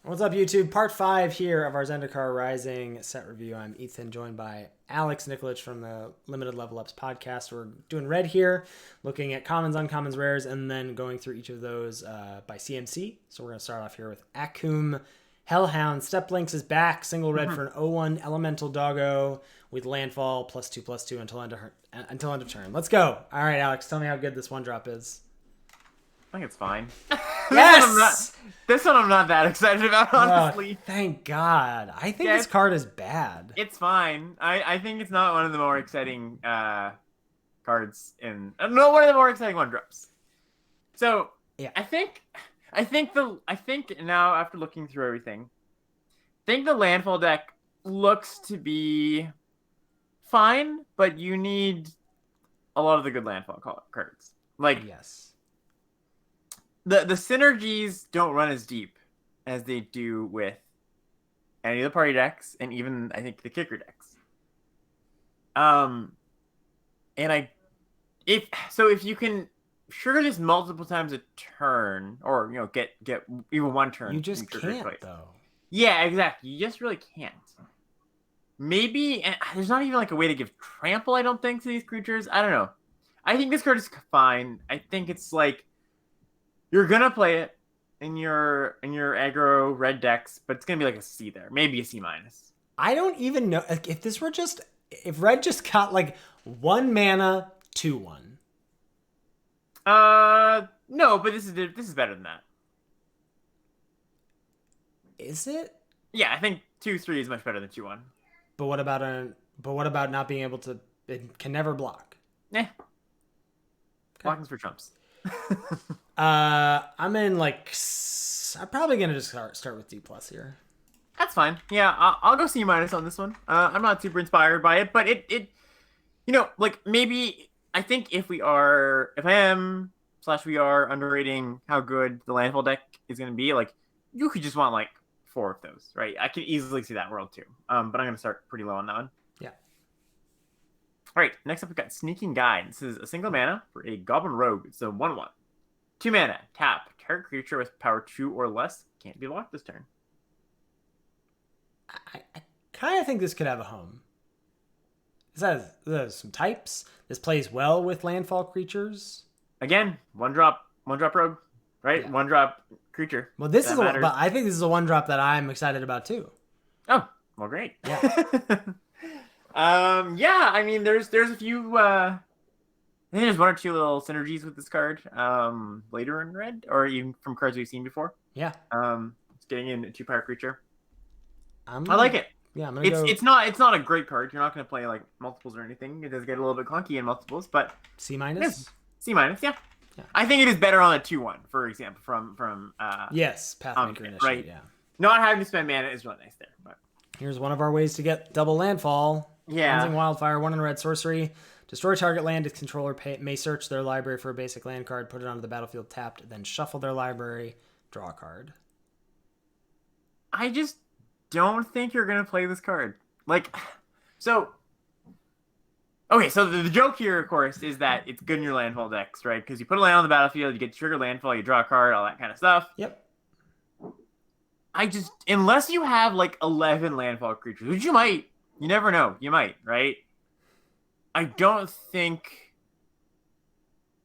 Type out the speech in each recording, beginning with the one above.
What's up, YouTube? Part 5 here of our Zendikar Rising set review. I'm Ethan, joined by Alex Nikolic from the Limited Level Ups podcast. We're doing red here, looking at commons, uncommons, rares, and then going through each of those by CMC. So we're going to start off here with Akum Hellhound. Step Links is back, single red for an 0-1 Elemental Doggo with landfall +2/+2 until end of turn. Let's go. All right, Alex, tell me how good this one drop is. I think it's fine. Yes! This one I'm not that excited about, honestly. Oh, thank God. I think this card is bad. It's fine. I think it's not one of the more exciting cards in... No, one of the more exciting one drops. So, yeah. I think now, after looking through everything, I think the landfall deck looks to be fine, but you need a lot of the good landfall cards. Like, yes. The synergies don't run as deep as they do with any of the party decks, and even I think the kicker decks. If you can trigger this multiple times a turn, or get even one turn, you just can't though. Yeah, exactly. You just really can't. Maybe there's not even like a way to give trample. I don't think to these creatures. I don't know. I think this card is fine. I think it's like, you're gonna play it in your aggro red decks, but it's gonna be like a C there, maybe a C-. I don't even know if red just got like 1 mana 2/1. No, but this is better than that. Is it? Yeah, I think 2/3 is much better than 2/1. But what about not being able to? It can never block. Okay. Blocking's for chumps. I'm in I'm probably gonna just start with D+ here. That's fine. Yeah, I'll go C- on this one. I'm not super inspired by it, but it maybe I think if I am/we are underrating how good the landfall deck is gonna be, like you could just want like 4 of those, right? I could easily see that world too. But I'm gonna start pretty low on that one. Yeah. All right, next up we've got Sneaking Guide. This is a single mana for a Goblin Rogue. It's a 1/1. 2 mana, tap. Target creature with power 2 or less can't be blocked this turn. I kind of think this could have a home. This has some types. This plays well with landfall creatures. Again, one drop rogue, right? Yeah. 1-drop creature. Well, but I think this is a 1-drop that I'm excited about too. Oh, well, great. Yeah. Yeah. I mean, there's a few. I think there's 1 or 2 little synergies with this card later in red, or even from cards we've seen before. Yeah. It's getting in a 2-power creature. I like it. Yeah, it's not a great card. You're not going to play like multiples or anything. It does get a little bit clunky in multiples, but C-. C-, yeah. I think it is better on a 2/1, for example, from yes, Pathmaker initially, right? Yeah. Not having to spend mana is really nice there. But here's one of our ways to get double landfall. Yeah. Cleansing Wildfire, 1 in red sorcery. Destroy target land. Its controller may search their library for a basic land card, put it onto the battlefield tapped, then shuffle their library, draw a card. I just don't think you're going to play this card. So the joke here, of course, is that it's good in your landfall decks, right? Because you put a land on the battlefield, you get to trigger landfall, you draw a card, all that kind of stuff. Yep. Unless you have like 11 landfall creatures, which you might, you never know, you might, right? I don't think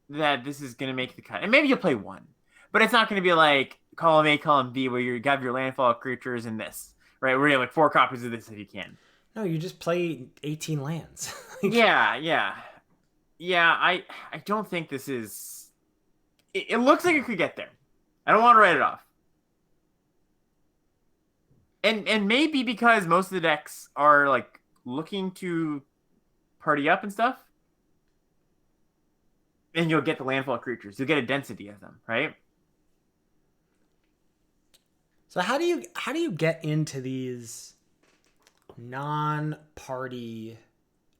that this is going to make the cut. And maybe you'll play 1. But it's not going to be like column A, column B, where you have your landfall creatures in this, right? Where you have like 4 copies of this if you can. No, you just play 18 lands. Yeah. I don't think this is... It looks like it could get there. I don't want to write it off. And maybe because most of the decks are like looking to party up and stuff, and you'll get the landfall creatures. You'll get a density of them, right? So how do you get into these non-party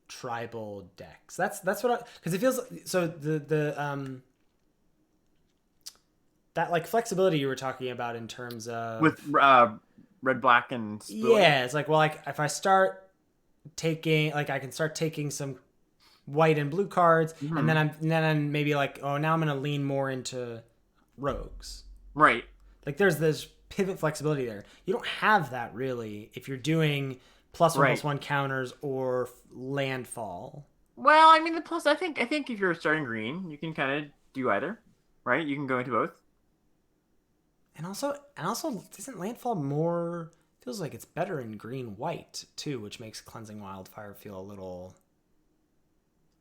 tribal decks? That's what because it feels so the that like flexibility you were talking about in terms of with red, black, and split. Yeah, it's like, well, like if I start taking, like I can start taking some white and blue cards, and then I'm maybe like, oh, now I'm gonna lean more into rogues. Right. Like there's pivot flexibility there. You don't have that really if you're doing +1/+1 counters or landfall. Well, I mean, the plus, I think if you're starting green, you can kind of do either, right? You can go into both. And also, isn't landfall more? Feels like it's better in green-white too, which makes Cleansing Wildfire feel a little.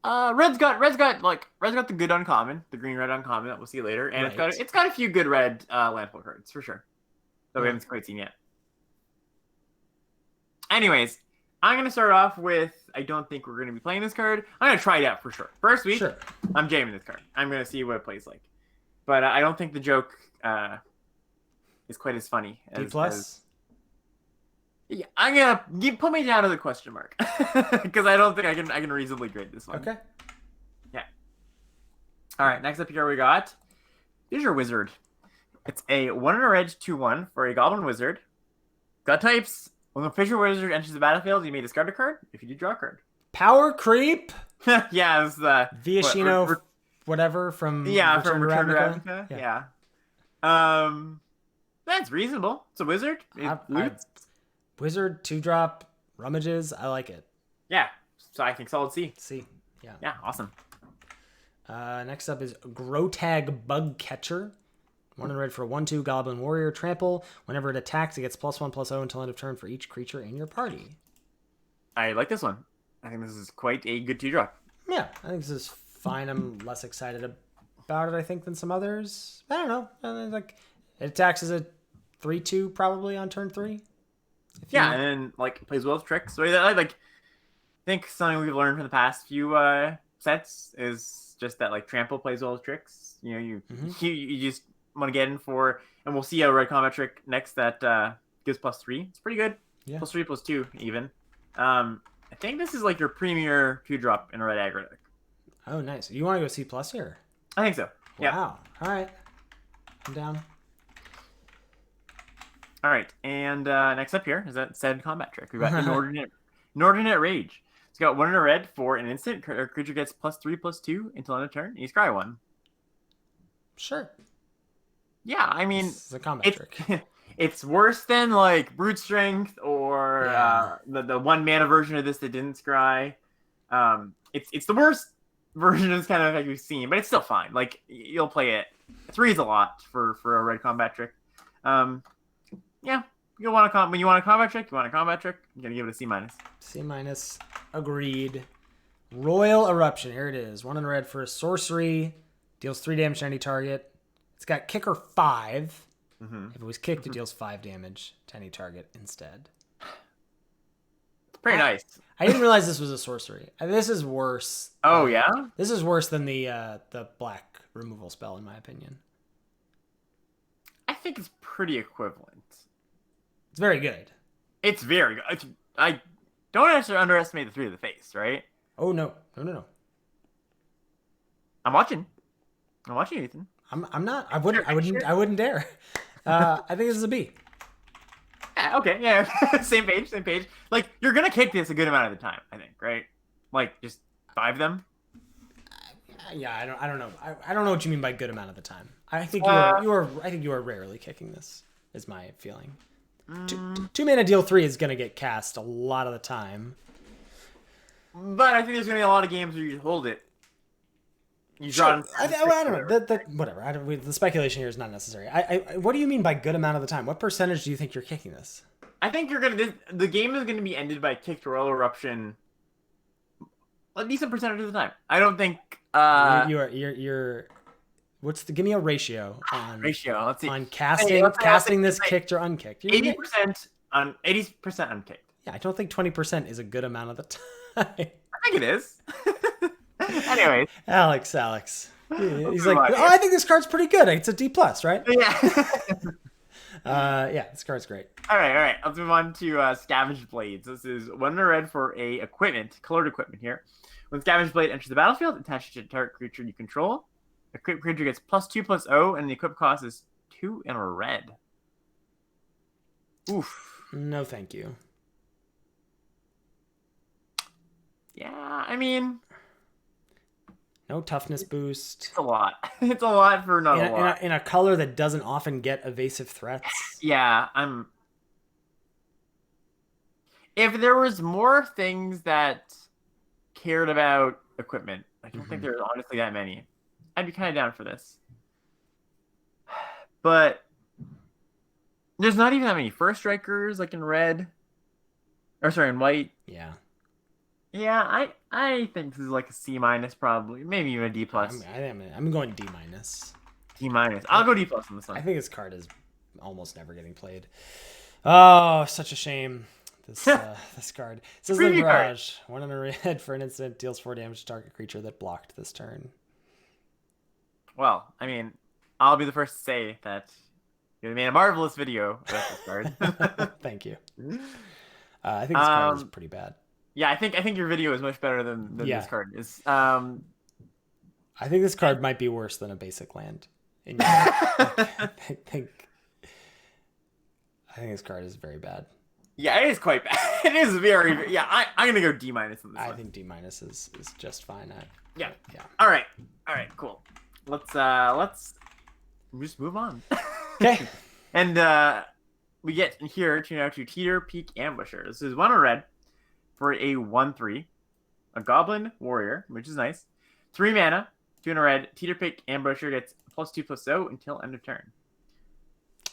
Red's got the good uncommon, the green red uncommon that we'll see later, and it's got a few good red landfall cards for sure that we haven't quite seen yet. Anyways, I'm gonna start off with. I don't think we're gonna be playing this card. I'm gonna try it out for sure. First week, sure. I'm jamming this card. I'm gonna see what it plays like, but I don't think the joke is quite as funny. D+. Yeah, I'm gonna put me down as a question mark because I don't think I can reasonably grade this one. Okay. Yeah. All right. Next up here we got Fissure Wizard. It's a 1 and a red 2/1 for a Goblin Wizard. Got types. When the Fissure Wizard enters the battlefield, you may discard a card. If you do, draw a card. Power creep. Yeah, it's the Viashino, whatever from Return to Ravnica. Yeah. That's reasonable. It's a wizard. Wizard 2-drop rummages. I like it. Yeah. So I think solid C. C. Yeah. Yeah. Awesome. Next up is Grotag Bugcatcher. 1 and red for a 1/2 Goblin Warrior. Trample. Whenever it attacks, it gets +1/+0 until end of turn for each creature in your party. I like this one. I think this is quite a good 2-drop. Yeah, I think this is fine. I'm less excited about it, I think, than some others. I don't know. Like, it attacks as a 3/2 probably on turn 3. Yeah, and plays well with tricks. So I think something we've learned from the past few sets is just that trample plays well with tricks. You know, you just want to get in for, and we'll see a red combat trick next that gives +3. It's pretty good. Yeah. +3, +2 even. I think this is your premier 2-drop in a red aggro deck. Oh, nice. You want to go C+ here? I think so. Yeah. Wow. All right. I'm down. All right, and next up here is that said combat trick. We've got Inordinate Rage. It's got 1 and a red for an instant. Creature gets +3/+2 until end of turn. You scry 1. Sure. Yeah, I mean, it's a combat trick. It's worse than Brute Strength or the 1 mana version of this that didn't scry. It's the worst version of this kind of effect we've seen, but it's still fine. You'll play it. 3 is a lot for a red combat trick. Yeah, when you want a combat trick, I'm gonna give it a C-. C-. Agreed. Royal Eruption. Here it is. 1 and a red for a sorcery. Deals 3 damage to any target. It's got kicker 5. If it was kicked, it deals 5 damage to any target instead. It's pretty nice. I didn't realize this was a sorcery. This is worse. Oh, yeah? This is worse than the black removal spell, in my opinion. I think it's pretty equivalent. It's very good. It's very good. I don't underestimate the 3 of the face, right? Oh, no. I'm watching you, Ethan. I'm not. I wouldn't dare. I think this is a B. Okay, yeah. Same page. You're gonna kick this a good amount of the time, I think, right? Just 5 them. Yeah, I don't know. I don't know what you mean by good amount of the time. I think you are rarely kicking this. Is my feeling. 2 mana deal 3 is gonna get cast a lot of the time. But I think there's gonna be a lot of games where you hold it. You draw. I don't know. Whatever. The speculation here is not necessary. What do you mean by good amount of the time? What percentage do you think you're kicking this? I think the game is gonna be ended by kicked Royal Eruption a decent percentage of the time. I don't think you're give me a ratio on Let's see. On casting this kicked or unkicked. 80% unkicked. Yeah, I don't think 20% is a good amount of the time. I think it is. Anyways, Alex. He's like, I think this card's pretty good. It's a D+, right? Yeah. Yeah, this card's great. All right. Let's move on to Scavenge Blades. This is 1 and a red for a colored equipment here. When Scavenge Blade enters the battlefield, attached to a target creature you control. The equipped creature gets +2/+0, and the equip cost is 2 and a red. Oof. No, thank you. Yeah, I mean, No toughness boost. It's a lot. It's a lot for not a lot. In a color that doesn't often get evasive threats. Yeah, if there was more things that cared about equipment, I don't think there's honestly that many. I'd be kind of down for this. But there's not even that many first strikers like in red. Or sorry, in white. Yeah. Yeah, I think this is like a C minus probably. Maybe even a D plus. I'm going D minus. D minus. I'll go D plus on this one. I think this card is almost never getting played. Oh, such a shame. This card. It says the Barrage. 1 in a red for an instant, deals 4 damage to target creature that blocked this turn. Well, I mean, I'll be the first to say that you made a marvelous video about this card. Thank you. I think this card is pretty bad. Yeah, I think your video is much better than this card is. I think this card might be worse than a basic land. I think this card is very bad. Yeah, it is quite bad. It is very. Yeah, I'm gonna go D minus on this. I think D minus is just fine. Yeah. All right, cool. Let's just move on. Okay. And we get here to Teeter Peak Ambusher. This is 1 in red for a 1/3, a Goblin Warrior, which is nice. 3 mana, 2 in a red. Teeter Peak Ambusher gets +2/+0 until end of turn.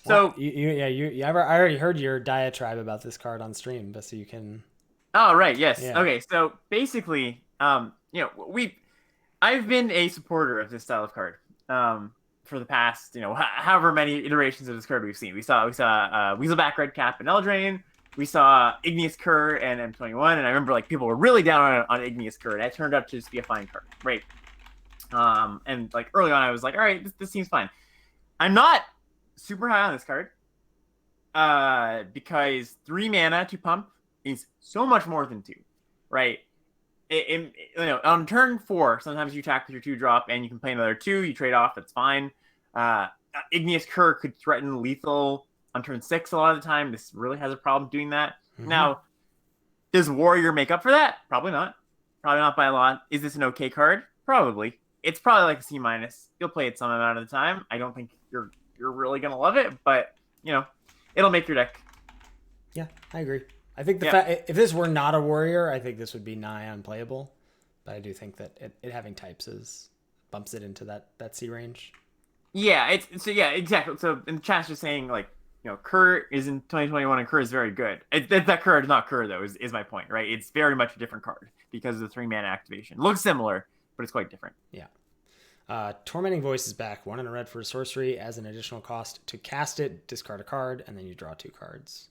So I already heard your diatribe about this card on stream, but so you can. Oh right, yes. Yeah. Okay, so basically, I've been a supporter of this style of card. For the past, however many iterations of this card we've seen. We saw Weaselback Red Cap and Eldraine. We saw Igneous Cur and M21, and I remember people were really down on Igneous Cur, and that turned out to just be a fine card, right? And early on, I was like, all right, this seems fine. I'm not super high on this card, because 3 mana to pump is so much more than 2, right? On turn 4, sometimes you attack with your 2-drop and you can play another 2. You trade off, that's fine. Igneous Cur could threaten lethal on turn 6 a lot of the time. This really has a problem doing that. Now, does Warrior make up for that? Probably not. Probably not by a lot. Is this an okay card? Probably. It's probably like a C minus. You'll play it some amount of the time. I don't think you're really gonna love it, but it'll make your deck. Yeah, I agree. I think if this were not a warrior, I think this would be nigh unplayable. But I do think that it having types bumps it into that C range. Yeah, exactly. So in the chat's just saying Cur is in 2021 and Cur is very good. That card is not Cur though, is my point, right? It's very much a different card because of the 3 mana activation. It looks similar, but it's quite different. Yeah. Tormenting Voice is back. 1 in a red for a sorcery as an additional cost to cast it, discard a card, and then you draw 2 cards.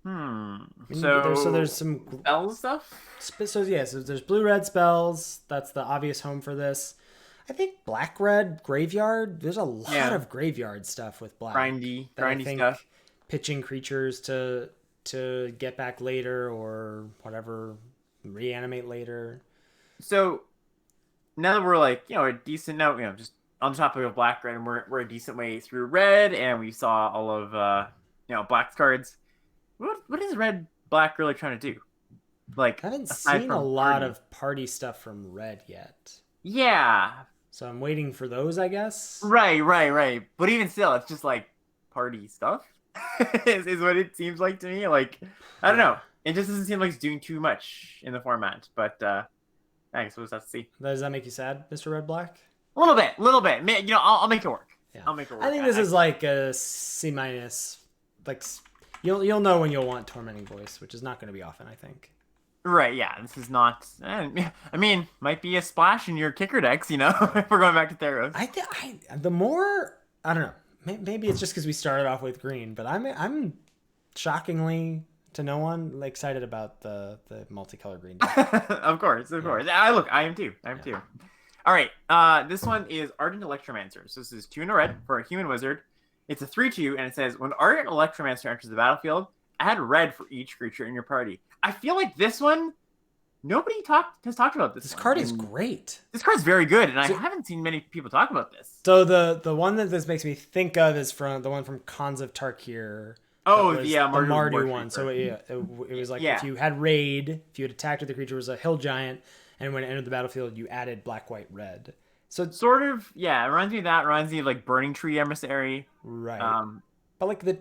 So there's some spell stuff. So there's blue-red spells. That's the obvious home for this. I think black-red graveyard. There's a lot of graveyard stuff with black. Grindy stuff. Pitching creatures to get back later or whatever, reanimate later. So now that we're a decent just on the topic of black red, and we're a decent way through red, and we saw all of black's cards. What is red black really trying to do? I haven't seen a lot of party stuff from red yet. Yeah. So I'm waiting for those, I guess. Right. But even still, it's just party stuff is what it seems like to me. I don't know. It just doesn't seem like it's doing too much in the format. But I guess we'll have to see. Does that make you sad, Mr. Red Black? A little bit. I'll make it work. Yeah. I'll make it work. I think this is a C minus. You'll know when you'll want Tormenting Voice, which is not going to be often, I think. Right, yeah. This is not... might be a splash in your kicker decks, if we're going back to Theros. I don't know. Maybe it's just because we started off with green, but I'm shockingly, to no one, excited about the multicolored green deck. Of course. I am too. All right, this one is Arden Electromancer. So this is 2 in a red for a human wizard. It's a 3/2, and it says, when Arden Electromancer enters the battlefield, add red for each creature in your party. I feel like this one, nobody has talked about this. This card is great. This card's very good, and I haven't seen many people talk about this. So the one that this makes me think of is from the one from Khans of Tarkir. Oh, the Mardu one. So it was if you had raid, if you had attacked with the creature, it was a hill giant. and when it entered the battlefield, you added black, white, red. So Sort of, yeah. It reminds me of that. It reminds me of like Burning Tree Emissary. right, but like the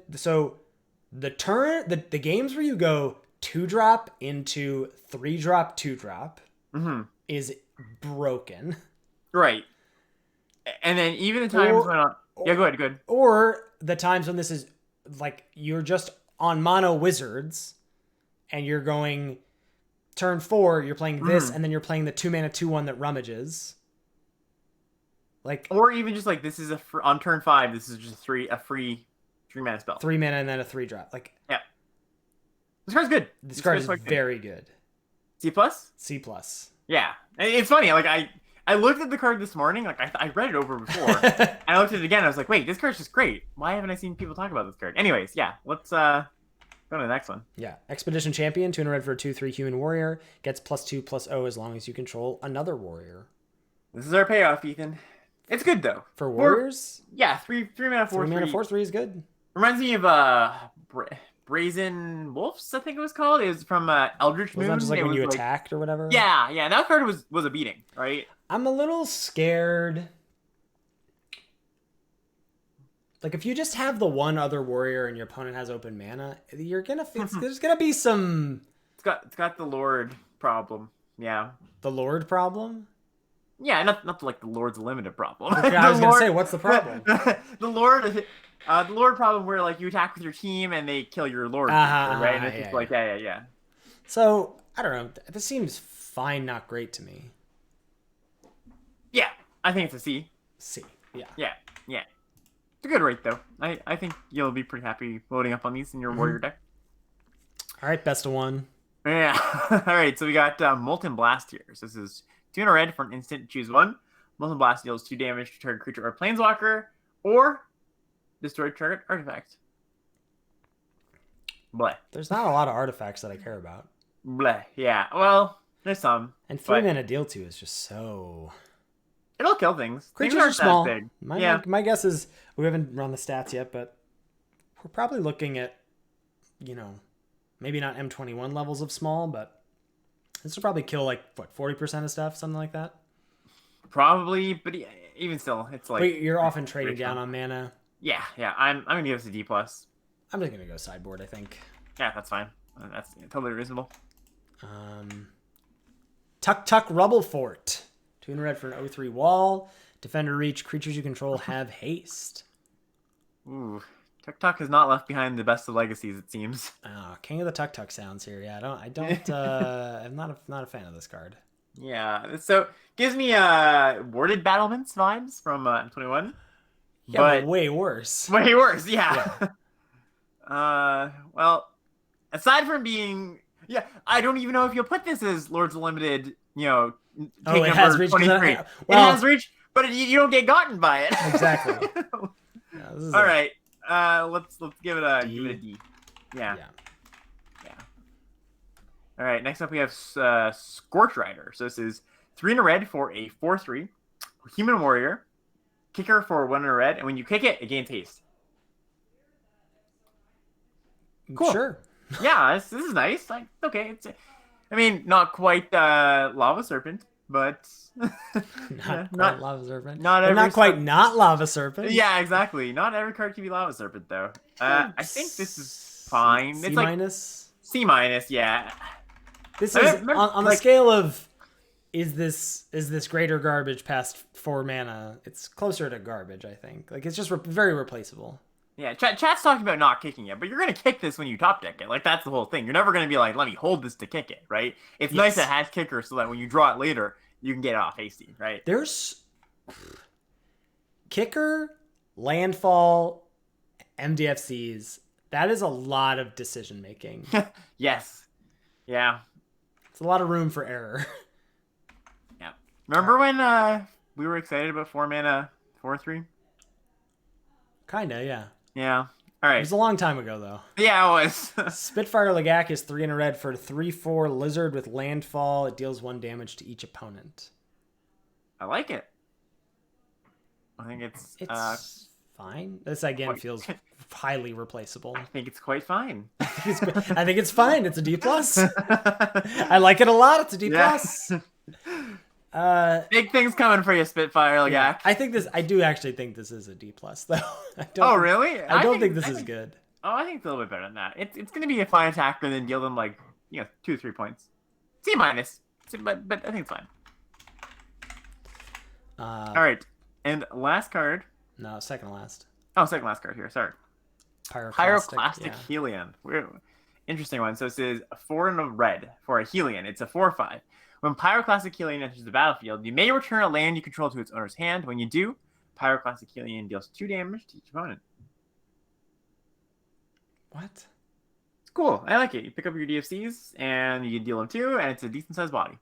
games where you go 2-drop into 3-drop 2-drop is broken. Right. And then even the times when yeah, go ahead. Or the times when this is like you're just on mono wizards and you're going turn 4, you're playing this, and then you're playing the 2-mana 2/1 that rummages. Like, or even just like this is on turn 5, this is just a free 3-mana spell. 3 mana and then a 3-drop. Like, yeah. This card's good. This card is very good. C plus? C plus. Yeah. It's funny, like I looked at the card this morning, like I read it over before, and I looked at it again, I was like, wait, this card's just great. Why haven't I seen people talk about this card? Anyways, yeah, let's go to the next one. Yeah. Expedition Champion, 2 and a red for a 2/3 human warrior. Gets +2/+0 as long as you control another warrior. This is our payoff, Ethan. It's good though. For warriors? Yeah, 3 mana 4/3. 3 mana 4/3 is good. Reminds me of Brazen Wolves, I think it was called. It was from Eldritch Moon. Wasn't that just like when you attacked or whatever? Yeah. That card was a beating, right? I'm a little scared. Like, if you just have the one other warrior and your opponent has open mana, there's gonna be some. It's got the Lord problem. Yeah. The Lord problem. Yeah, not like the Lord's limited problem. Okay, I was gonna say, what's the problem? The Lord problem where like you attack with your team and they kill your Lord, right? And it's just like yeah. So I don't know. This seems fine, not great to me. Yeah, I think it's a C. C. Yeah. Yeah. It's a good rate though. I think you'll be pretty happy loading up on these in your warrior deck. All right, best of one. Yeah. All right, so we got Molten Blast here. So this is 2 and a red for an instant. Choose one. Molten Blast deals 2 damage to target creature or planeswalker, or destroy target artifact. Bleh. There's not a lot of artifacts that I care about. Bleh. Yeah. Well, there's some. And 3 mana deal 2 is just so. It'll kill things. Creatures Things are small. Big. My guess is we haven't run the stats yet, but we're probably looking at, maybe not M21 levels of small, but this will probably kill like 40% of stuff, something like that. Probably, but even still, it's like. But you're often trading down on mana. Yeah. I'm gonna give this a D plus. I'm just gonna go sideboard, I think. Yeah, that's fine. That's totally reasonable. Tuk Rubble Fort. 2 and a red for an 0/3 wall. Defender reach. Creatures you control have haste. Ooh. Tuk has not left behind the best of legacies, it seems. Oh, King of the Tuk sounds here. Yeah, I'm not a fan of this card. Yeah, so gives me Warded Battlements vibes from M21. Yeah, but way worse. Way worse, yeah. Well, aside from being, I don't even know if you'll put this as Lords of Limited, take it has number reach. 23. It has reach, but you don't get gotten by it. Exactly. All right. Let's give it a D. Yeah. All right. Next up, we have Scorch Rider. So this is 3 and a red for a 4/3 human warrior. Kicker for 1 and a red, and when you kick it, it gains haste. Cool. Sure. Yeah, this is nice. Like, okay, not quite Lava Serpent, but not Lava Serpent. Not Lava Serpent. Yeah, exactly. Not every card can be Lava Serpent, though. I think this is fine. C-. It's like C-, yeah. This is on the scale of is this greater garbage past 4 mana? It's closer to garbage, I think. Like, it's just very replaceable. Yeah, chat's talking about not kicking it, but you're gonna kick this when you top deck it. Like, that's the whole thing. You're never gonna be like, let me hold this to kick it, right? It's nice that it has kicker so that when you draw it later, you can get it off hasty, right? There's kicker, landfall, MDFCs. That is a lot of decision making. Yes. Yeah. It's a lot of room for error. Yeah. Remember when we were excited about 4 mana 4/3? Kinda, yeah. Yeah. All right. It was a long time ago, though. Yeah, it was. Spitfire Legak is 3 and a red for a 3/4 lizard with landfall. It deals 1 damage to each opponent. I like it. I think it's fine. This again feels highly replaceable. I think it's quite fine. I think it's fine. It's a D plus. I like it a lot. It's a D plus. Big things coming for you, Spitfire. Yeah, Legak. I do actually think this is a D plus though. Oh, really? I don't think this is good. Oh, I think it's a little bit better than that. It's going to be a fine attacker and then deal them like 2 or 3 points. C minus, but I think it's fine. All right, and last card. No, second to last. Oh, second last card here. Sorry. Pyroclastic Helium. Interesting one. So it says 4 and a red for a Helion. It's a 4/5. When Pyroclastic Helium enters the battlefield, you may return a land you control to its owner's hand. When you do, Pyroclastic Helium deals 2 damage to each opponent. What? It's cool. I like it. You pick up your DFCs and you deal them 2, and it's a decent sized body.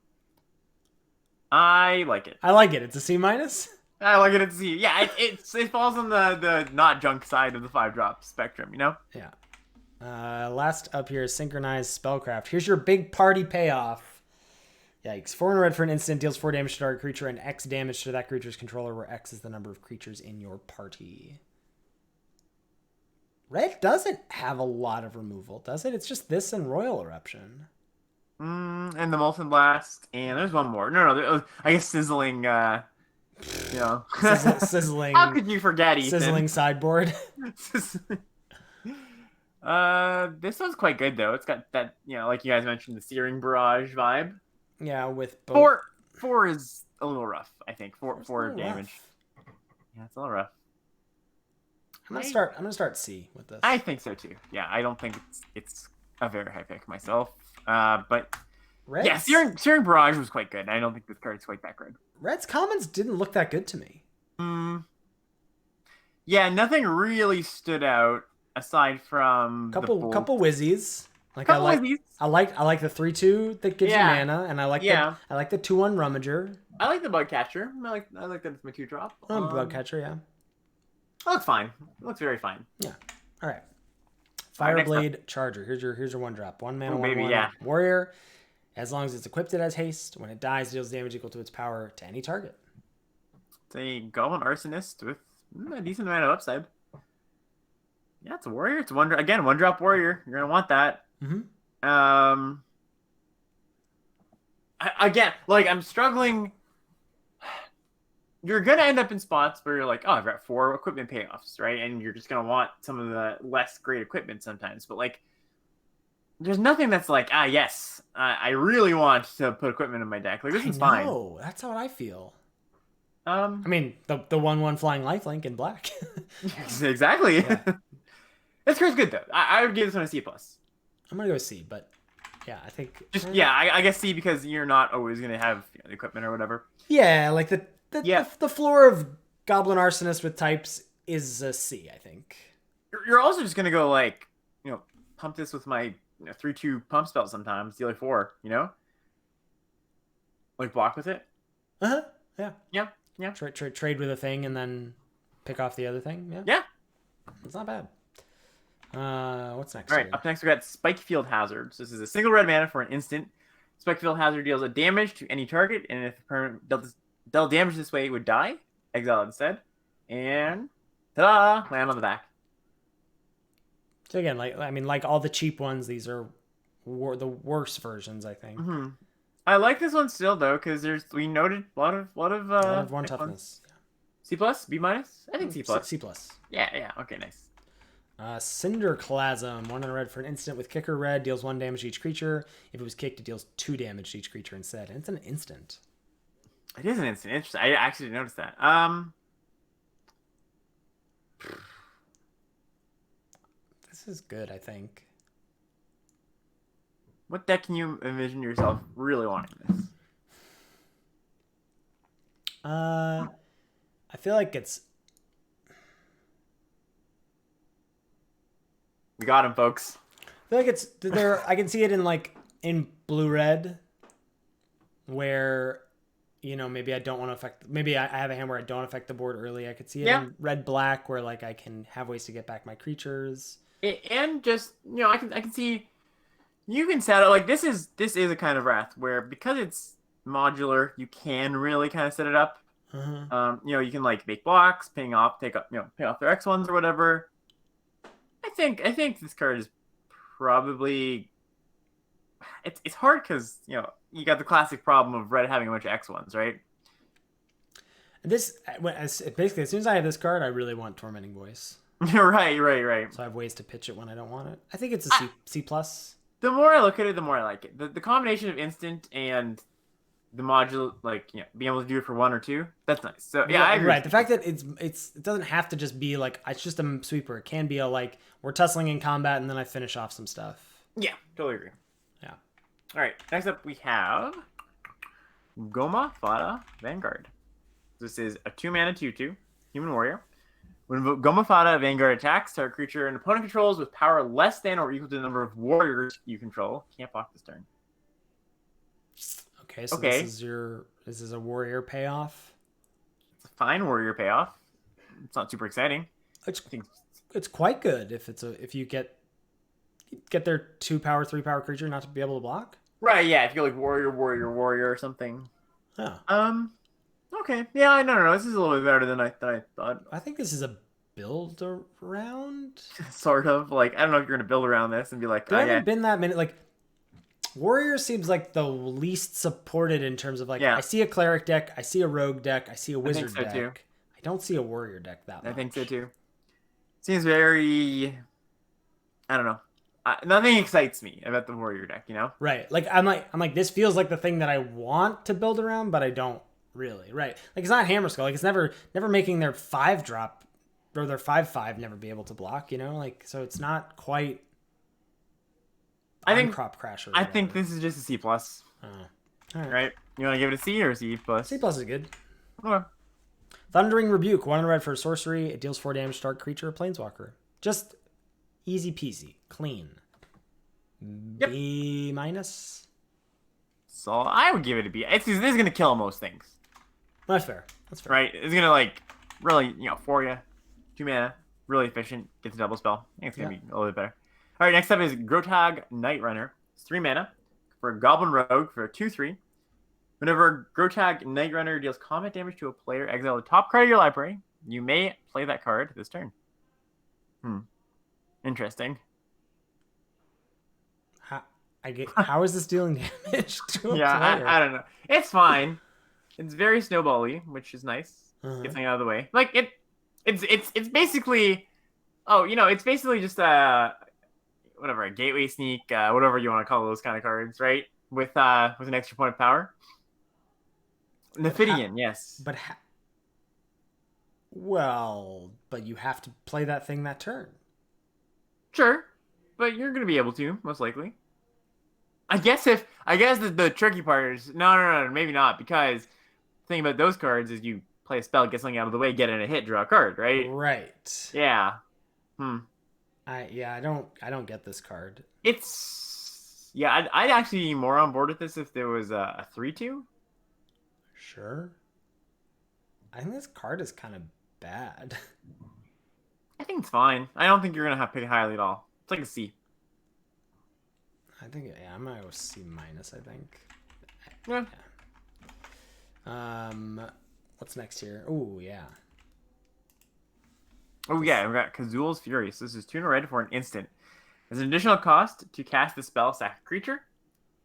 I like it. I like it. It's a C minus. I like it. Yeah, it falls on the not junk side of the 5-drop spectrum. Yeah. Last up here is Synchronized Spellcraft. Here's your big party payoff. Yikes. 4 and a red for an instant, deals 4 damage to target creature and X damage to that creature's controller, where X is the number of creatures in your party. Red doesn't have a lot of removal, does it? It's just this and Royal Eruption. And the Molten Blast, and there's one more. No, I guess Sizzling, Sizzling. How could you forget, Ethan? Sizzling sideboard. This one's quite good, though. It's got that, like you guys mentioned, the Searing Barrage vibe. Yeah, with both. 4 is a little rough, I think. 4 damage. Rough. Yeah, it's a little rough. I'm gonna start C with this. I think so too. Yeah, I don't think it's a very high pick myself. But Reds, yeah, Searing Barrage was quite good. I don't think this card's quite that good. Red's commons didn't look that good to me. Yeah, nothing really stood out aside from couple whizzies. I like the 3/2 that gives you mana, and I like the 2/1 Rummager. I like the Bugcatcher. I like that it's my 2-drop. Bugcatcher, yeah. It looks fine. It looks very fine. Yeah. All right. Fireblade Charger. Here's your 1-drop. 1 mana, 1/1 warrior. As long as it's equipped, it has haste. When it dies, it deals damage equal to its power to any target. It's a Goblin Arsonist with a decent amount of upside. Yeah, it's a warrior. It's 1-drop warrior. You're gonna want that. I'm struggling. You're gonna end up in spots where you're like, oh, I've got 4 equipment payoffs, right? And you're just gonna want some of the less great equipment sometimes. But there's nothing that's like, yes, I really want to put equipment in my deck. This is fine. No, that's how I feel. I mean, the 1/1 flying lifelink in black. Exactly. Yeah. This card's good though. I would give this one a C+. I'm gonna go C, but yeah, I think I guess C because you're not always gonna have the equipment or whatever. Yeah, the floor of Goblin Arsonist with types is a C, I think. You're also just gonna go pump this with my 3/2 pump spell sometimes, deal 4, block with it. Yeah. Trade with a thing and then pick off the other thing. Yeah. It's not bad. What's next? All right, up next we got Spikefield Hazard. So this is a single red mana for an instant. Spikefield Hazard deals a damage to any target, and if the permanent dealt damage this way, it would die. Exile instead. And ta-da! Land on the back. So again, like all the cheap ones, these are the worst versions, I think. I like this one still though, because we noted a lot of 1 toughness. C+, B-? I think C+. C+. Yeah. Okay, nice. Cinderclasm, 1 and a red for an instant with kicker red, deals 1 damage to each creature. If it was kicked, it deals 2 damage to each creature instead. And it's an instant. It is an instant. Interesting. I actually didn't notice that. This is good, I think. What deck can you envision yourself really wanting this? I feel like it's... We got him, folks. I feel like it's there. I can see it in blue-red, where maybe I don't want to affect. Maybe I have a hand where I don't affect the board early. I could see it in red-black, where I can have ways to get back my creatures. And just I can see you can set it this is a kind of Wrath where because it's modular, you can really kind of set it up. You can make blocks, pay off their X1s or whatever. I think this card is probably it's hard because you got the classic problem of red having a bunch of X1s, right? This basically, as soon as I have this card, I really want Tormenting Voice. Right. So I have ways to pitch it when I don't want it. I think it's a C plus. The more I look at it, the more I like it. The combination of instant and the module, being able to do it for 1 or 2, that's nice. So yeah, I agree. Right. The fact that it doesn't have to just be like it's just a sweeper. It can be a we're tussling in combat and then I finish off some stuff. Yeah, totally agree. Yeah. All right. Next up, we have Goma Fada Vanguard. This is a 2-mana 2/2 human warrior. When Goma Fada Vanguard attacks, target creature an opponent controls with power less than or equal to the number of warriors you control can't block this turn. Okay, so this is a warrior payoff. It's a fine warrior payoff. It's not super exciting. It's quite good if you get their 2 power 3 power creature not to be able to block. Right, yeah, if you go like warrior or something. Oh. Okay. Yeah, no. This is a little bit better than I thought. I think this is a build around. Sort of. I don't know if you're gonna build around this and be like, there haven't been that many. Warrior seems like the least supported in terms of I see a cleric deck, I see a rogue deck, I see a wizard deck. Too. I don't see a warrior deck that much. I think so too. Seems very, I don't know. Nothing excites me about the warrior deck, Right. I'm like this feels like the thing that I want to build around, but I don't really. Right. It's not Hammer Skull. It's never making their 5-drop or their 5/5 never be able to block. So it's not quite. I think Crop Crasher. I think this is just a C plus. Oh. All right. You want to give it a C or a C plus? C plus is good. Okay. Thundering Rebuke, 1 red for a sorcery. It deals 4 damage to target creature or planeswalker. Just easy peasy, clean. Yep. B minus. So I would give it a B. This is gonna kill most things. That's fair. Right? It's gonna really for you. 2 mana, really efficient. Gets a double spell. I think it's gonna be a little bit better. All right, next up is Grotog Nightrunner. It's 3 mana for a Goblin Rogue for a 2/3. Whenever Grotog Nightrunner deals combat damage to a player, exile the top card of your library. You may play that card this turn. Interesting. How is this dealing damage to a player? I don't know. It's fine. It's very snowbally, which is nice. Get something out of the way. It's basically, it's basically just a gateway sneak, whatever you want to call those kind of cards, right? With an extra point of power. Nephidian, yes. But you have to play that thing that turn. Sure, but you're gonna be able to, most likely. I guess the tricky part is no, maybe not, because the thing about those cards is you play a spell, get something out of the way, get in a hit, draw a card, right? Right. Yeah. I don't get this card. I'd actually be more on board with this if there was a 3/2. Sure. I think this card is kind of bad. I think it's fine. I don't think you're gonna have to pick it highly at all. It's like a C. I think I'm gonna go C minus. I think. Yeah. What's next here? Oh yeah. Oh yeah, we got Kazul's Fury. So this is 2 red for an instant. As an additional cost to cast the spell, sack a creature.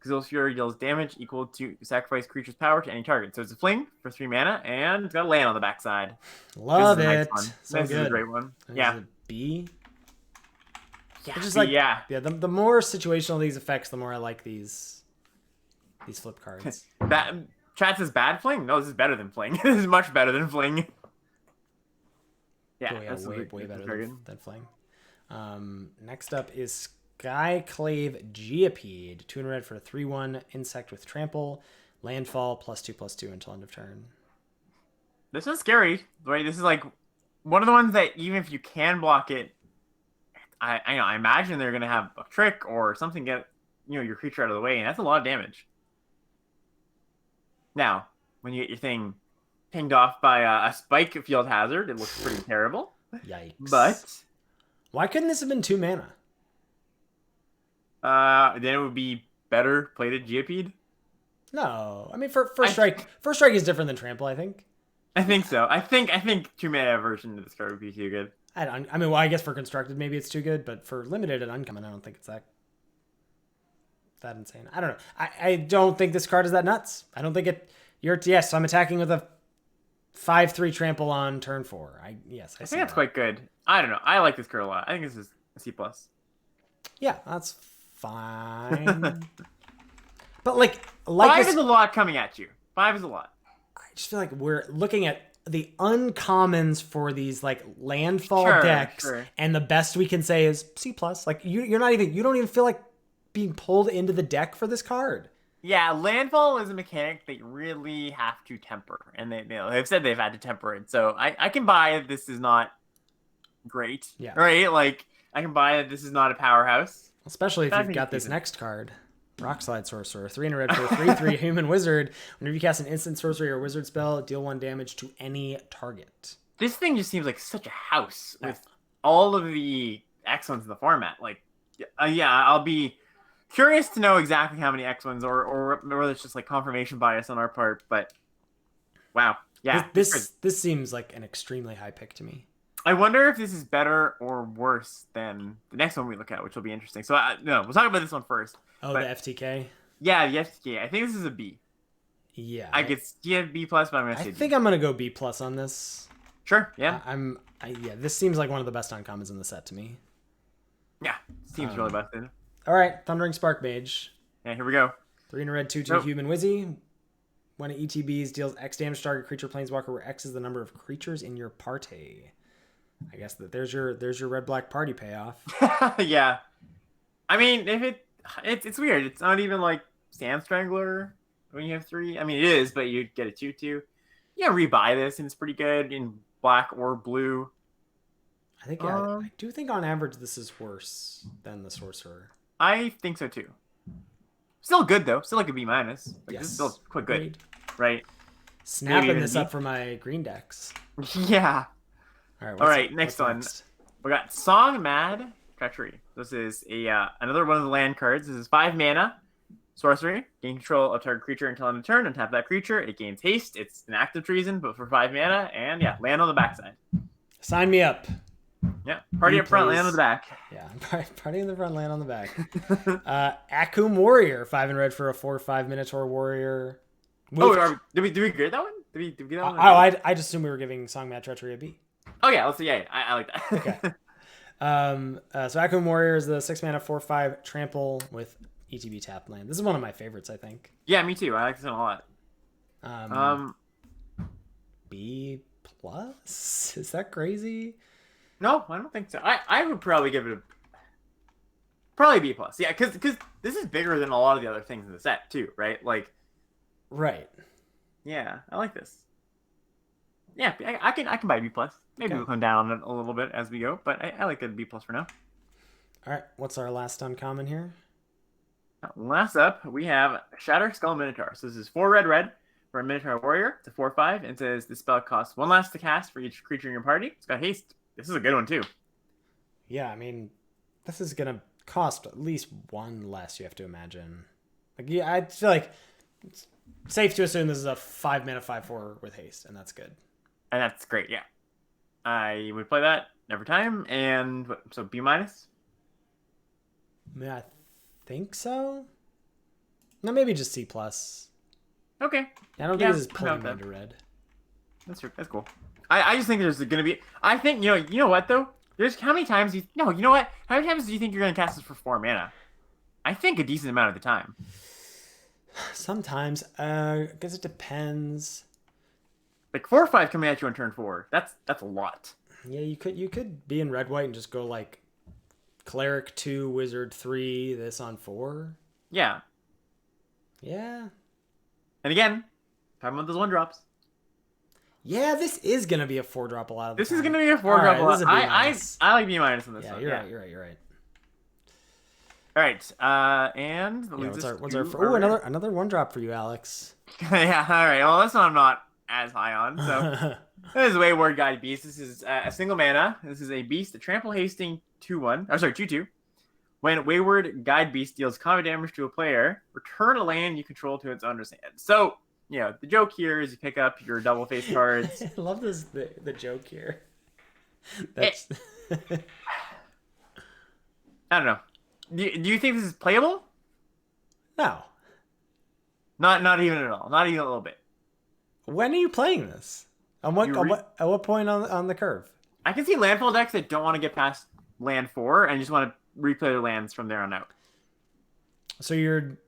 Kazul's Fury deals damage equal to sacrifice creature's power to any target. So it's a fling for 3 mana, and it's got a land on the backside. Love it. Nice So this good. is a great one. Yeah. B. Yeah. Just the more situational these effects, the more I like these flip cards. Chat says bad fling. No, this is better than fling. This is much better than fling. Yeah, that's way better than fling. Next up is Clave Geopede, 2 red for a 3/1 insect with trample, landfall +2/+2 until end of turn. This is scary, right? This is one of the ones that even if you can block it, I imagine they're gonna have a trick or something get your creature out of the way, and that's a lot of damage. Now, when you get your thing pinged off by a spike field hazard, it looks pretty terrible. Yikes! But why couldn't this have been 2 mana? Then it would be better plated Geopede. No, I mean first strike is different than trample. I think so. I think 2 mana version of this card would be too good. I guess for constructed maybe it's too good, but for limited and uncommon, I don't think it's that. that insane. I don't know. I don't think this card is that nuts. I don't think it. Yes, I'm attacking with a 5/3 trample on turn 4. I think that's quite good. I don't know. I like this card a lot. I think this is a C+. Yeah, that's fine. But like 5 is a lot coming at you. 5 is a lot. I just feel like we're looking at the uncommons for these like landfall decks, and the best we can say is C+. Like you don't even feel like being pulled into the deck for this card. Yeah, landfall is a mechanic that you really have to temper, and they've said they've had to temper it. So I can buy that this is not great. Yeah. Right. Like I can buy that this is not a powerhouse, especially if you've got this next card. Rockslide Sorcerer, 3 in a red for a 3/3 human wizard. Whenever you cast an instant sorcery or wizard spell, deal 1 damage to any target. This thing just seems like such a house with all of the X-ones in the format. Like, I'll be curious to know exactly how many X-ones or whether it's just like confirmation bias on our part. But wow, yeah, this seems like an extremely high pick to me. I wonder if this is better or worse than the next one we look at, which will be interesting. So, no, we'll talk about this one first. Oh, the FTK? Yeah, the FTK. I think this is a B. Yeah. I get B+, but I'm going to say I think I'm going to go B+ on this. Sure, yeah. This seems like one of the best uncommons in the set to me. Yeah, seems really busted. All right, Thundering Spark Mage. Yeah, here we go. 3 in a red, 2/2 human wizzy. When it ETBs, deals X damage to target creature planeswalker, where X is the number of creatures in your party. I guess that there's your red-black party payoff. Yeah. I mean, if it's weird. It's not even like Sand Strangler when you have 3. I mean, it is, but you get a 2/2. Yeah, rebuy this, and it's pretty good in black or blue. I think I do think on average this is worse than the Sorcerer. I think so too. Still good though. Still like a B-. Like, yes. This is still quite good. Right. Snapping this up for my green decks. Yeah. All right. Next one. We got Song Mad Treachery. This is another one of the land cards. This is 5 mana. Sorcery. Gain control of target creature until end of turn. Untap that creature. It gains haste. It's an active treason, but for 5 mana. And yeah, land on the backside. Sign me up. Yeah. Party up front, land on the back. Yeah. Party in the front, land on the back. Akum Warrior. 5 in red for a 4/5 Minotaur Warrior. Did we grade that one? Did we get that one? I just assumed we were giving Song Mad Treachery a B. Oh yeah, let's see. Yeah, I like that. Okay. So Akum Warrior is the 6 mana 4/5 trample with ETB tapped land. This is one of my favorites, I think. Yeah, me too. I like this one a lot. B+? Is that crazy? No, I don't think so. I would probably give it probably B+. Yeah, because this is bigger than a lot of the other things in the set too, right? Like, right. Yeah, I like this. Yeah, I can buy B+. Maybe we'll come down a little bit as we go, but I like the B+ for now. All right, what's our last uncommon here? Last up, we have Shatter Skull Minotaur. So this is 4 red for a Minotaur Warrior. It's a 4/5, and it says the spell costs 1 less to cast for each creature in your party. It's got haste. This is a good one too. Yeah, I mean, this is gonna cost at least 1 less. You have to imagine. Like, yeah, I feel like it's safe to assume this is a 5 mana 5/4 with haste, and that's good. And that's great. Yeah, I would play that every time. And so B-. Yeah, I think so. No, maybe just C+. Okay. I don't think this is pulling me into red. That's cool. I just think there's gonna be. I think you know what though. There's how many times you know what? How many times do you think you're gonna cast this for 4 mana? I think a decent amount of the time. Sometimes, I guess it depends. Like 4 or 5 coming at you on turn 4. That's a lot. Yeah, you could be in red white and just go like Cleric 2, Wizard 3, this on 4. Yeah. Yeah. And again, talking about those 1-drops. Yeah, this is gonna be a 4-drop a lot of the time. This is gonna be a 4-drop a lot. I like B- on this one. Yeah, you're right. All right, and what's our another 1-drop for you, Alex? Yeah, all right. Well, this one I'm not as high on. So this is Wayward Guide Beast. This is a single mana. This is a beast, a trample hasting 2/1. Oh, sorry, 2/2. When Wayward Guide Beast deals combat damage to a player, return a land you control to its owner's hand. So, the joke here is you pick up your double face cards. I love this the joke here. That's I don't know. Do you think this is playable? No. Not even at all. Not even a little bit. When are you playing this? At what point on the curve? I can see landfall decks that don't want to get past land 4 and just want to replay their lands from there on out. So you're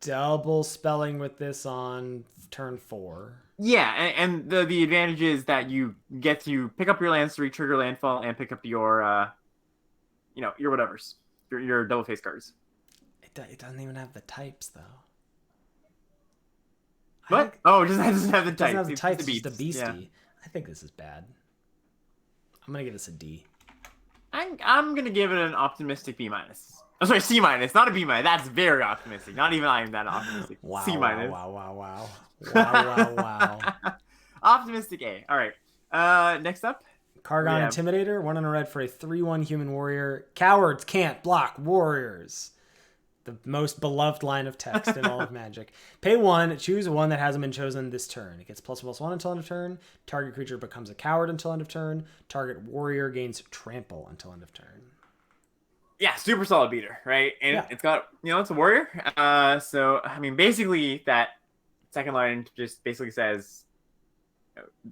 double spelling with this on turn 4. Yeah, and the advantage is that you get to pick up your lands to re-trigger landfall and pick up your, your whatevers, your double face cards. It doesn't even have the types though. What? It doesn't have the types. It doesn't have the types. It's just a beastie. Yeah. I think this is bad. I'm gonna give this a D. I'm gonna give it an optimistic B minus. Oh, sorry, C minus, not a B minus. That's very optimistic. Not even I am that optimistic. Wow, C minus. Wow. Optimistic A. All right. Next up. Kargon Intimidator, 1 and a red for a 3/1 human warrior. Cowards can't block warriors. The most beloved line of text in all of Magic. Pay 1, choose one that hasn't been chosen this turn. It gets +1/+1 until end of turn. Target creature becomes a coward until end of turn. Target warrior gains trample until end of turn. Yeah, super solid beater, right? And It's got, it's a warrior. So, I mean, basically that second line just basically says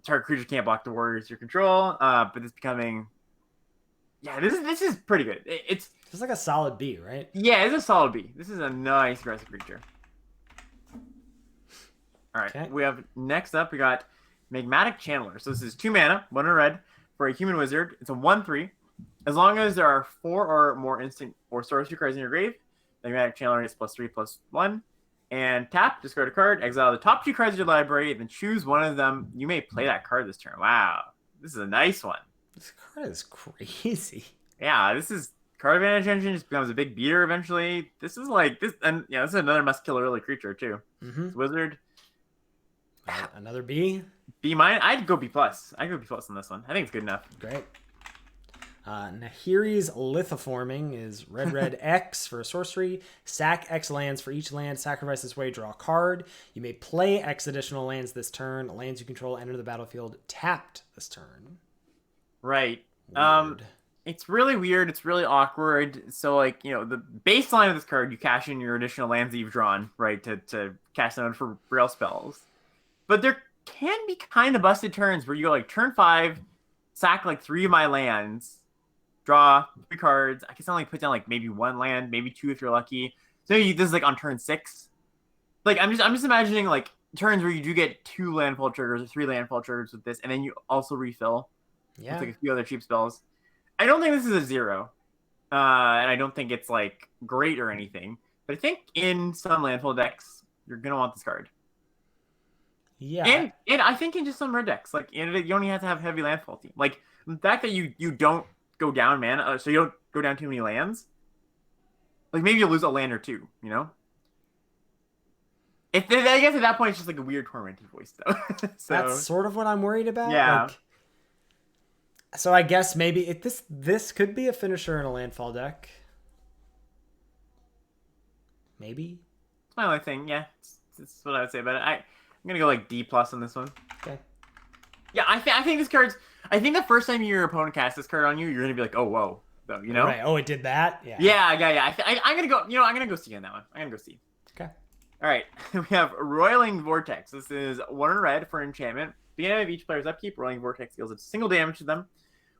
target creature can't block the warriors you control. But it's becoming, this is pretty good. It's like a solid B, right? Yeah, it's a solid B. This is a nice aggressive creature. All right, okay. We have next up, we got Magmatic Channeler. So this is 2 mana, 1 and red for a human wizard. It's a 1/3. As long as there are 4 or more instant or sorcery cards in your grave, Magmatic Channeler gets +3/+1. And tap, discard a card, exile the top 2 cards of your library, then choose one of them. You may play that card this turn. Wow, this is a nice one. This card is crazy. Yeah, this is card advantage engine just becomes a big beater eventually. This is like this, and this is another must kill early creature too. It's wizard. Another B. B minus. I'd go B plus. I'd go B plus on this one. I think it's good enough. Great. Nahiri's Lithoforming is red X for a sorcery. Sack X lands for each land. Sacrifice this way, draw a card. You may play X additional lands this turn. Lands you control enter the battlefield tapped this turn. Right. Weird. It's really weird. It's really awkward. So, like, the baseline of this card, you cash in your additional lands that you've drawn, right, to cast them for real spells. But there can be kind of busted turns where you go, like, turn 5, sack, like, 3 of my lands, draw 3 cards. I guess I only put down, like, maybe 1 land, maybe 2 if you're lucky. So this is, like, on turn 6. Like, I'm just imagining, like, turns where you do get 2 landfall triggers or 3 landfall triggers with this, and then you also refill. Yeah. With, like, a few other cheap spells. I don't think this is a 0. And I don't think it's, like, great or anything. But I think in some landfall decks, you're going to want this card. Yeah. And I think in just some red decks, like, you only have to have heavy landfall team. Like, the fact that you don't go down mana, so you don't go down too many lands. Like, maybe you'll lose a land or 2, I guess at that point, it's just, like, a weird tormented voice, though. So, that's sort of what I'm worried about. Yeah. So I guess maybe this could be a finisher in a landfall deck. Maybe. It's my only thing. Yeah, that's what I would say about it. I'm gonna go like D plus on this one. Okay. Yeah, I think this card's. I think the first time your opponent casts this card on you, you're gonna be like, oh whoa, though, Right. Oh, it did that. Yeah. Yeah. I'm gonna go. I'm gonna go C on that one. I'm gonna go C. Okay. All right. We have Roiling Vortex. This is 1 in red for enchantment. Beginning of each player's upkeep, Roiling Vortex deals a single damage to them.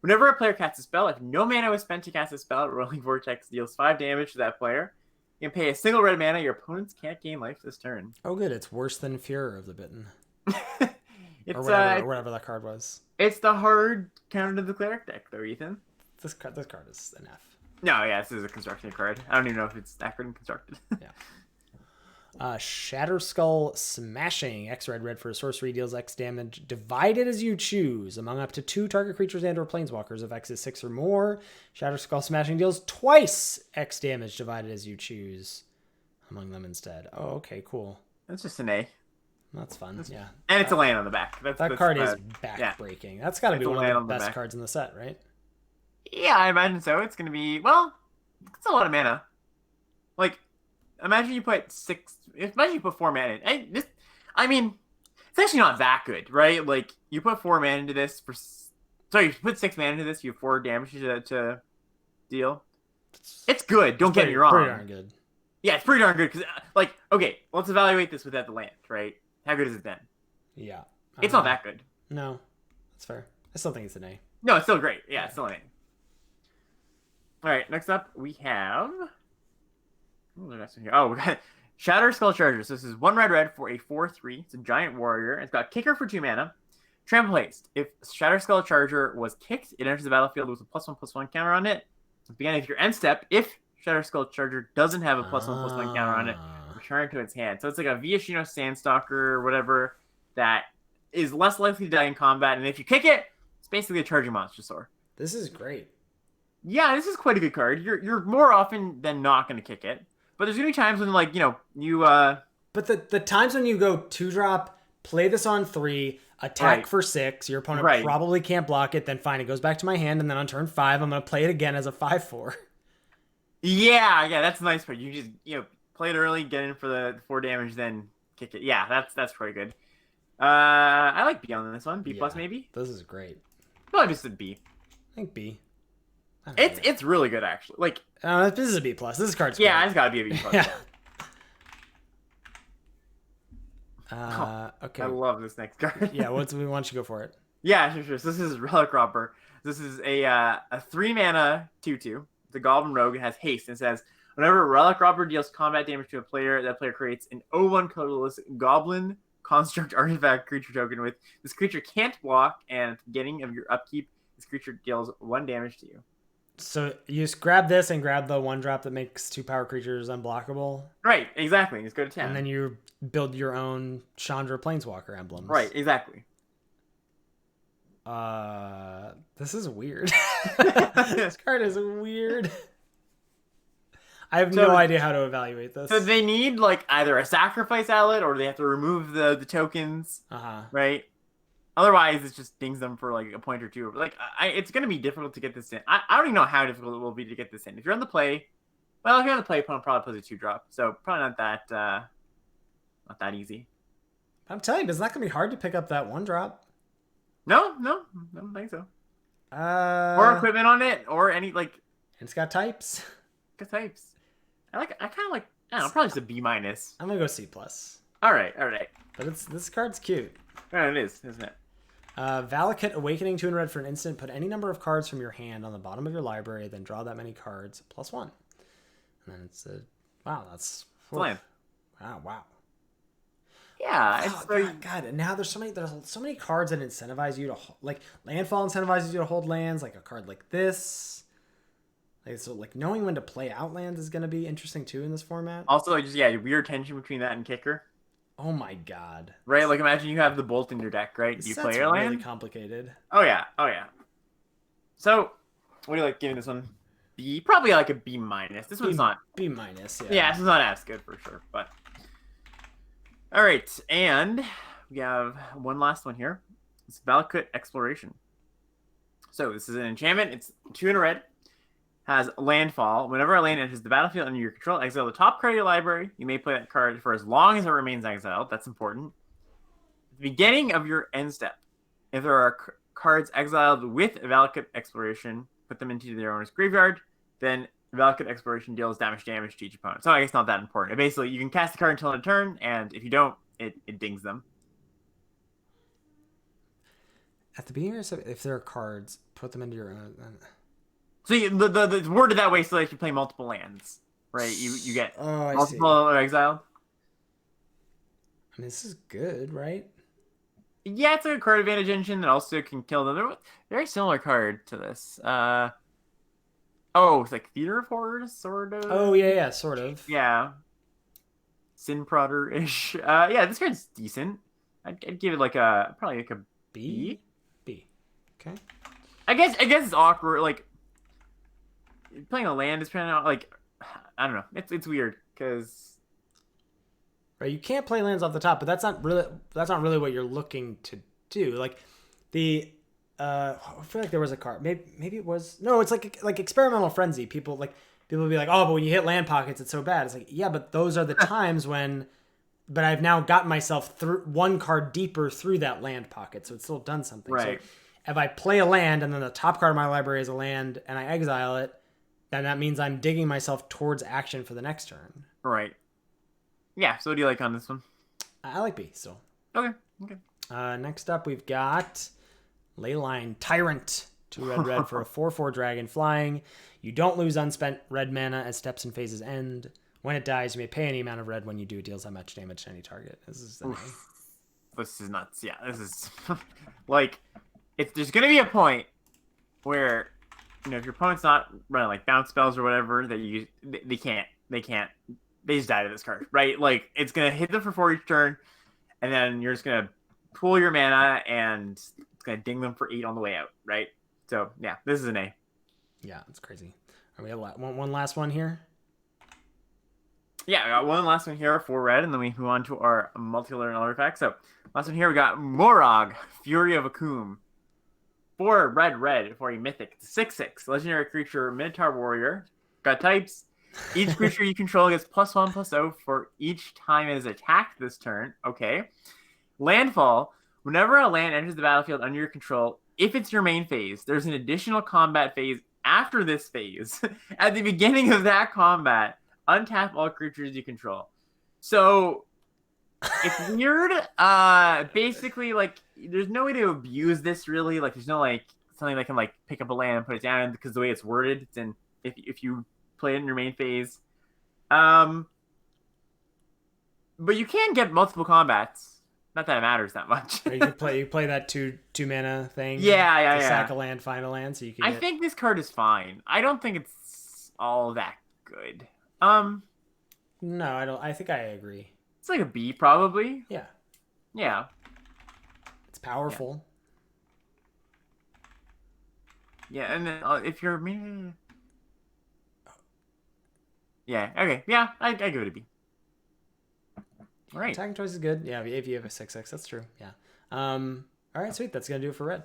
Whenever a player casts a spell, if no mana was spent to cast a spell, Roiling Vortex deals 5 damage to that player. You can pay a single red mana. Your opponents can't gain life this turn. Oh, good. It's worse than Furor of the Bitten. It's, or whatever that card was. It's the hard counter to the cleric deck, though, Ethan. This card is an F. No, yeah, this is a construction card. I don't even know if it's accurate and constructed. Yeah. Shatter Skull Smashing. X red for a sorcery deals X damage divided as you choose among up to 2 target creatures and or planeswalkers. If X is 6 or more, Shatter Skull Smashing deals twice X damage divided as you choose among them instead. Oh, okay, cool. That's just an A. That's fun. Yeah. And it's a land on the back. That's card is back-breaking. That's got to be one of the best cards in the set, right? Yeah, I imagine so. It's going to be, well, it's a lot of mana. Like, imagine you put 4 mana in. I mean, it's actually not that good, right? Like, you put 4 mana into this you put 6 mana into this, you have 4 damage to deal. It's good, don't get me wrong. Pretty darn good. Yeah, it's pretty darn good because, like, okay, let's evaluate this without the land, right? How good is it then? Yeah. It's not that good. No, that's fair. I still think it's an A. No, it's still great. Yeah, it's still an A. All right, next up we have. We got Shatter Skull Charger. So this is 1 red for a 4/3. It's a giant warrior. It's got kicker for 2 mana. Trample haste. If Shatter Skull Charger was kicked, it enters the battlefield with a +1/+1 counter on it. At the beginning of your end step, if Shatter Skull Charger doesn't have a +1/+1 counter on it, return it to its hand. So it's like a Viashino Sandstalker or whatever that is less likely to die in combat. And if you kick it, it's basically a charging monster sword. This is great. Yeah, this is quite a good card. You're more often than not going to kick it. But there's going to be times when, like, you... But the times when you go 2-drop, play this on 3, attack for 6, your opponent probably can't block it, then fine, it goes back to my hand, and then on turn 5, I'm going to play it again as a 5/4. Yeah, that's a nice part. You just, play it early, get in for the 4 damage, then kick it. Yeah, that's pretty good. I like B on this one. B plus maybe? This is great. Probably just a B. I think B. It's really good, actually. Like, this is a B plus. This card's great. Yeah, it's got to be a B plus. Okay. I love this next card. Yeah, why don't you go for it? Yeah, sure. So this is Relicropper. This is a 3-mana 2/2. The Goblin Rogue. It has haste. And it says, whenever Relicropper deals combat damage to a player, that player creates an 0/1 colorless Goblin Construct Artifact creature token with this creature can't block, and at the beginning of your upkeep, this creature deals 1 damage to you. So you just grab this and grab the 1-drop that makes 2 power creatures unblockable. Right, exactly. Just go to 10. And then you build your own Chandra Planeswalker emblems. Right, exactly. This is weird. This card is weird. I have no idea how to evaluate this. So they need, like, either a sacrifice outlet or they have to remove the tokens. Right? Otherwise, it just dings them for, like, a point or two. Like, it's going to be difficult to get this in. I don't even know how difficult it will be to get this in. If you're on the play, opponent probably plays a 2-drop. So probably not that easy. I'm telling you, it's not going to be hard to pick up that 1-drop. No, I don't think so. Or equipment on it, or any, like... It's got types. Good types. I kind of like... I don't know, probably just a B-. I'm going to go C+. All right. But this card's cute. Yeah, it is, isn't it? Valakut, Awakening 2 and red for an instant. Put any number of cards from your hand on the bottom of your library, then draw that many cards, +1. And then it's a... Wow, that's... Land. Wow. Yeah, God, and now there's so many cards that incentivize you to, like, Landfall incentivizes you to hold lands, like a card like this. Like knowing when to play out lands is going to be interesting too in this format. Also, weird tension between that and kicker. Oh my god. Right, like imagine you have the bolt in your deck, right? Do you play your land? Really complicated. Oh yeah. So, what do you like giving this one? B? Probably like a B-. This one's not. B-, yeah. Yeah, this is not as good for sure, but. All right, and we have one last one here. It's Valakut Exploration. So this is an enchantment. It's 2 and a red. Has landfall. Whenever a land enters the battlefield under your control, exile the top card of your library. You may play that card for as long as it remains exiled. That's important. At the beginning of your end step, if there are cards exiled with Valakut Exploration, put them into their owner's graveyard. Then Valakut Exploration deals damage to each opponent. So I guess not that important. Basically, you can cast the card until end of turn, and if you don't, it dings them. At the beginning of if there are cards, put them into your own... So the worded that way so that you play multiple lands, right? You get multiple are exiled. I mean, this is good, right? Yeah, it's a card advantage engine that also can kill them. They're a very similar card to this. It's like Theater of Horrors, sort of. Oh yeah, sort of. Yeah. Sin Prodder-ish. Yeah, this card's decent. I'd give it probably like a B. B. Okay. I guess it's awkward. Like playing a land is kind of like I don't know. It's weird because right, you can't play lands off the top, but that's not really what you're looking to do. Like the I feel like there was a card. Maybe it was no. It's like Experimental Frenzy. People will be like, oh, but when you hit land pockets, it's so bad. It's like, yeah, but those are the times when. But I've now gotten myself through one card deeper through that land pocket, so it's still done something. Right. So if I play a land and then the top card of my library is a land and I exile it, then that means I'm digging myself towards action for the next turn. Right. Yeah, so what do you like on this one? I like B still. Okay. Next up, we've got Leyline Tyrant. 2 red for a 4/4 dragon flying. You don't lose unspent red mana as steps and phases end. When it dies, you may pay any amount of red. When you do, it deals that much damage to any target. This is nuts. Yeah, this is like, there's gonna be a point where, if your opponent's not running like bounce spells or whatever, that they just die to this card, right? Like, it's gonna hit them for 4 each turn, and then you're just gonna pool your mana and it's gonna ding them for 8 on the way out, right? So yeah, this is an A. Yeah, it's crazy. Are we one last one here? Yeah, I got one last one here for red, and then we move on to our multicolor and artifacts. So last one here, we got Morog, Fury of Akum. 4 red for a mythic. 6/6 legendary creature, Minotaur warrior. Got types. Each creature you control gets +1/+0 for each time it is attacked this turn. Okay. Landfall. Whenever a land enters the battlefield under your control, if it's your main phase, there's an additional combat phase after this phase. At the beginning of that combat, untap all creatures you control. So it's weird. Basically, like, there's no way to abuse this really. Like, there's no like something that can like pick up a land and put it down, because the way it's worded, it's in if you play it in your main phase. But you can get multiple combats. Not that it matters that much. you play that two mana thing. Yeah. Sack a land, find a land, so you can. I think this card is fine. I don't think it's all that good. No, I don't. I think I agree. It's like a B, probably. Yeah. Yeah. It's powerful. Yeah, and then if you're yeah, okay, yeah, I give it a B. All right. Attacking choice is good. Yeah, if you have a 6/6, that's true. Yeah. All right, sweet. That's gonna do it for red.